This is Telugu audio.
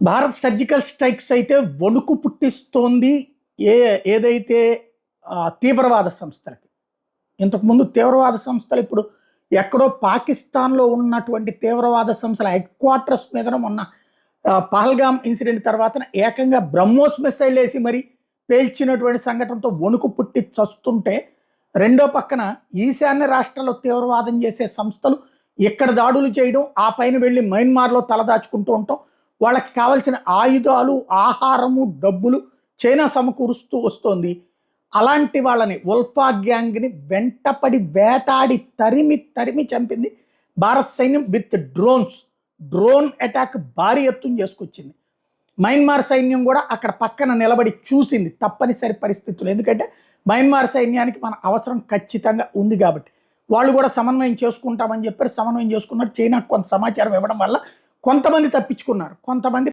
భారత్ సర్జికల్ స్ట్రైక్స్ అయితే వణుకు పుట్టిస్తోంది. ఏ ఏదైతే తీవ్రవాద సంస్థలకి. ఇంతకుముందు తీవ్రవాద సంస్థలు ఇప్పుడు ఎక్కడో పాకిస్తాన్‌లో ఉన్నటువంటి తీవ్రవాద సంస్థల హెడ్ క్వార్టర్స్ మీదన మొన్న పహల్గామ్ ఇన్సిడెంట్ తర్వాతన ఏకంగా బ్రహ్మోస్ మిసైలేసి మరి పేల్చినటువంటి సంఘటనతో వణుకు పుట్టి చస్తుంటే, రెండో పక్కన ఈశాన్య రాష్ట్రాల్లో తీవ్రవాదం చేసే సంస్థలు ఇక్కడ దాడులు చేయడం, ఆ పైన వెళ్ళి మయన్మార్‌లో తలదాచుకుంటూ ఉంటాం. వాళ్ళకి కావాల్సిన ఆయుధాలు, ఆహారము, డబ్బులు చైనా సమకూరుస్తూ వస్తోంది. అలాంటి వాళ్ళని ఉల్ఫా గ్యాంగ్‌ని వెంటపడి వేటాడి తరిమి తరిమి చంపింది భారత సైన్యం విత్ డ్రోన్స్. డ్రోన్ అటాక్ భారీ ఎత్తున చేసుకొచ్చింది. మయన్మార్ సైన్యం కూడా అక్కడ పక్కన నిలబడి చూసింది తప్పనిసరి పరిస్థితులు. ఎందుకంటే మయన్మార్ సైన్యానికి మన అవసరం ఖచ్చితంగా ఉంది కాబట్టి. వాళ్ళు కూడా సమన్వయం చేసుకుంటామని చెప్పారు. సమన్వయం చేసుకున్నారు. చైనాకు కొంత సమాచారం ఇవ్వడం వల్ల కొంతమంది తప్పించుకున్నారు. కొంతమంది